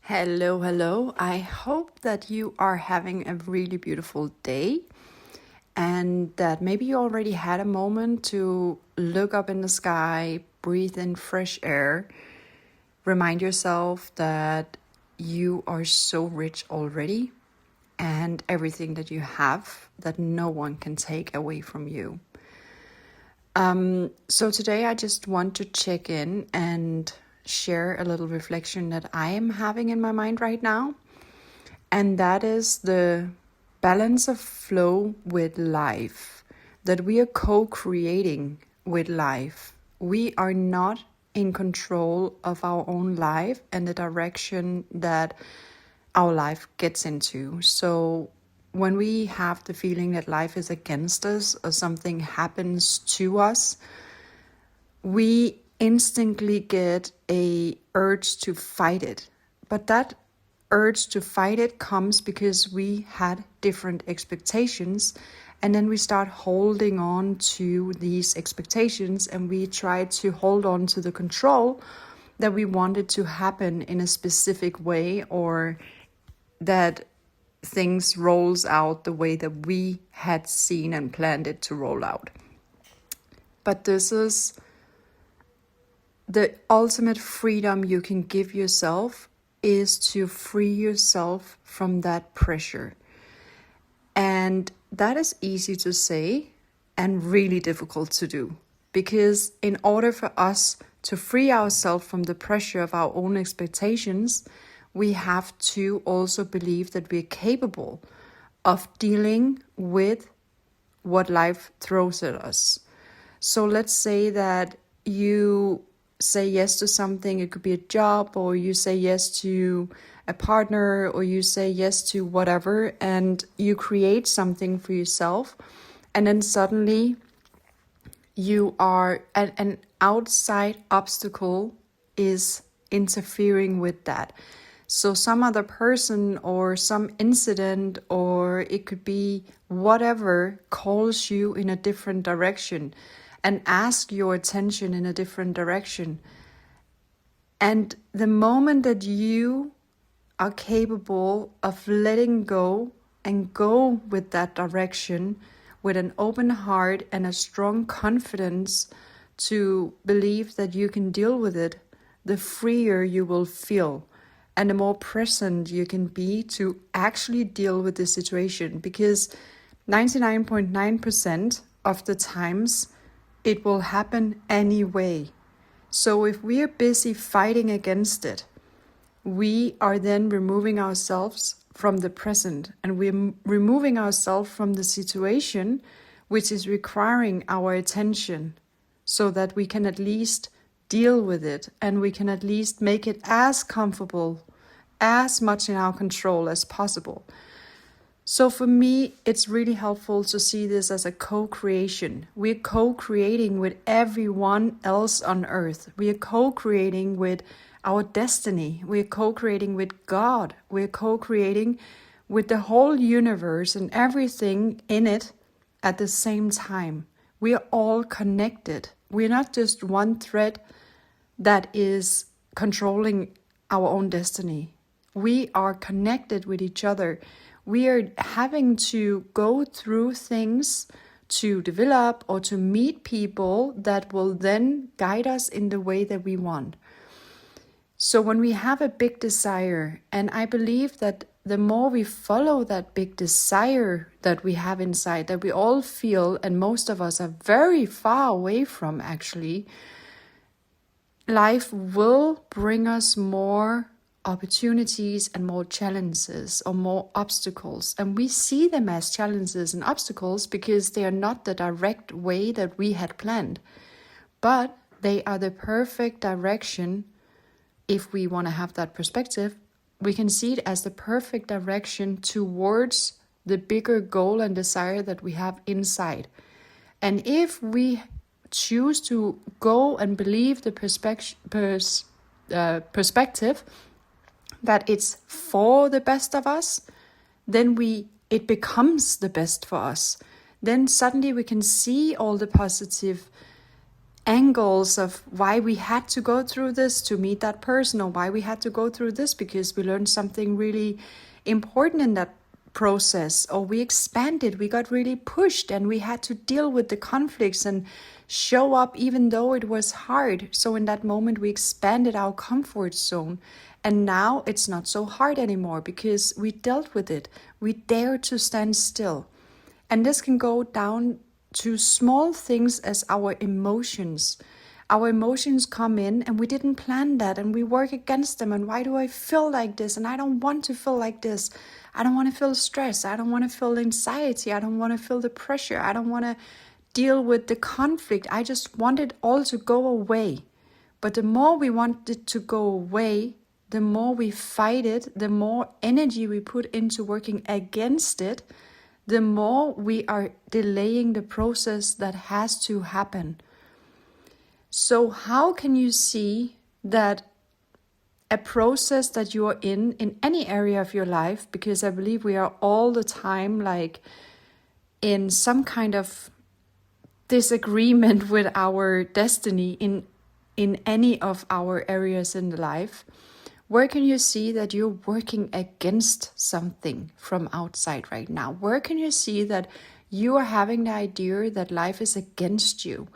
Hello, hello. I hope that you are having a really beautiful day and that maybe you already had a moment to look up in the sky, breathe in fresh air, remind yourself that you are so rich already and everything that you have that no one can take away from you. So today I just want to check in and share a little reflection that I am having in my mind right now. And that is the balance of flow with life, that we are co-creating with life. We are not in control of our own life and the direction that our life gets into. So when we have the feeling that life is against us or something happens to us, we instantly get a urge to fight it. But that urge to fight it comes because we had different expectations, and then we start holding on to these expectations and we try to hold on to the control that we wanted to happen in a specific way, or that things rolls out the way that we had seen and planned it to roll out. But this is the ultimate freedom you can give yourself, is to free yourself from that pressure. And that is easy to say and really difficult to do, because in order for us to free ourselves from the pressure of our own expectations, we have to also believe that we're capable of dealing with what life throws at us. So let's say that you say yes to something. It could be a job, or you say yes to a partner, or you say yes to whatever, and you create something for yourself, and then suddenly you are an outside obstacle is interfering with that. So some other person or some incident, or it could be whatever, calls you in a different direction and ask your attention in a different direction. And the moment that you are capable of letting go and go with that direction with an open heart and a strong confidence to believe that you can deal with it, the freer you will feel and the more present you can be to actually deal with the situation. Because 99.9% of the times it will happen anyway. So if we are busy fighting against it, we are then removing ourselves from the present, and we're removing ourselves from the situation which is requiring our attention, so that we can at least deal with it and we can at least make it as comfortable, as much in our control as possible. So for me, it's really helpful to see this as a co-creation. We're co-creating with everyone else on earth. We are co-creating with our destiny. We're co-creating with God. We're co-creating with the whole universe and everything in it at the same time. We are all connected. We're not just one thread that is controlling our own destiny. We are connected with each other. We are having to go through things to develop or to meet people that will then guide us in the way that we want. So when we have a big desire, and I believe that the more we follow that big desire that we have inside, that we all feel, and most of us are very far away from actually, life will bring us more opportunities and more challenges or more obstacles. And we see them as challenges and obstacles because they are not the direct way that we had planned. But they are the perfect direction. If we want to have that perspective, we can see it as the perfect direction towards the bigger goal and desire that we have inside. And if we choose to go and believe the perspective that it's for the best of us, then it becomes the best for us. Then suddenly we can see all the positive angles of why we had to go through this to meet that person, or why we had to go through this because we learned something really important in that process, or we expanded, we got really pushed, and we had to deal with the conflicts and show up even though it was hard. So in that moment, we expanded our comfort zone. And now it's not so hard anymore because we dealt with it. We dare to stand still. And this can go down to small things as our emotions. Our emotions come in and we didn't plan that, and we work against them. And why do I feel like this? And I don't want to feel like this. I don't want to feel stress. I don't want to feel anxiety. I don't want to feel the pressure. I don't want to deal with the conflict. I just want it all to go away. But the more we want it to go away, the more we fight it, the more energy we put into working against it, the more we are delaying the process that has to happen. So how can you see that a process that you are in any area of your life, because I believe we are all the time like in some kind of disagreement with our destiny in any of our areas in the life, where can you see that you're working against something from outside right now? Where can you see that you are having the idea that life is against you,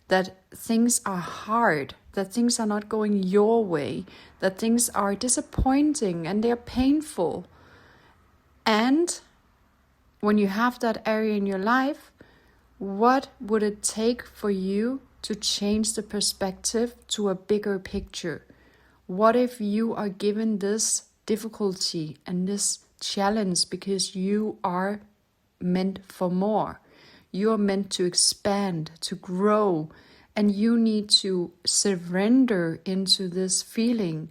that things are hard, that things are not going your way, that things are disappointing and they're painful? And when you have that area in your life, what would it take for you to change the perspective to a bigger picture? What if you are given this difficulty and this challenge because you are meant for more? You are meant to expand, to grow, and you need to surrender into this feeling,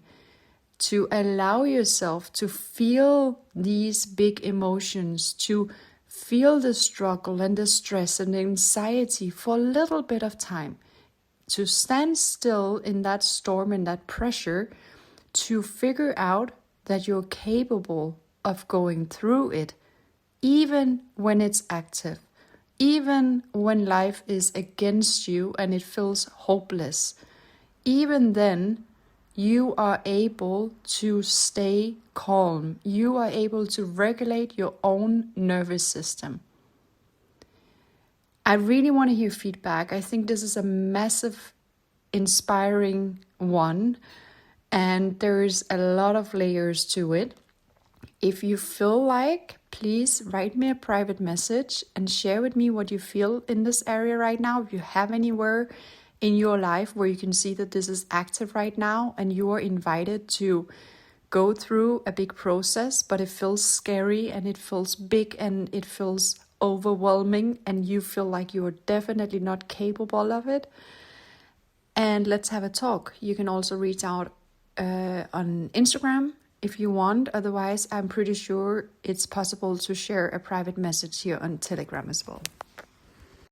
to allow yourself to feel these big emotions, to feel the struggle and the stress and the anxiety for a little bit of time. To stand still in that storm and that pressure, to figure out that you're capable of going through it, even when it's active, even when life is against you and it feels hopeless. Even then, you are able to stay calm. You are able to regulate your own nervous system. I really want to hear feedback. I think this is a massive, inspiring one, and there's a lot of layers to it. If you feel like, please write me a private message and share with me what you feel in this area right now. If you have anywhere in your life where you can see that this is active right now and you are invited to go through a big process, but it feels scary and it feels big and it feels overwhelming and you feel like you're definitely not capable of it, and let's have a talk. You can also reach out on Instagram if you want. Otherwise, I'm pretty sure it's possible to share a private message here on Telegram as well.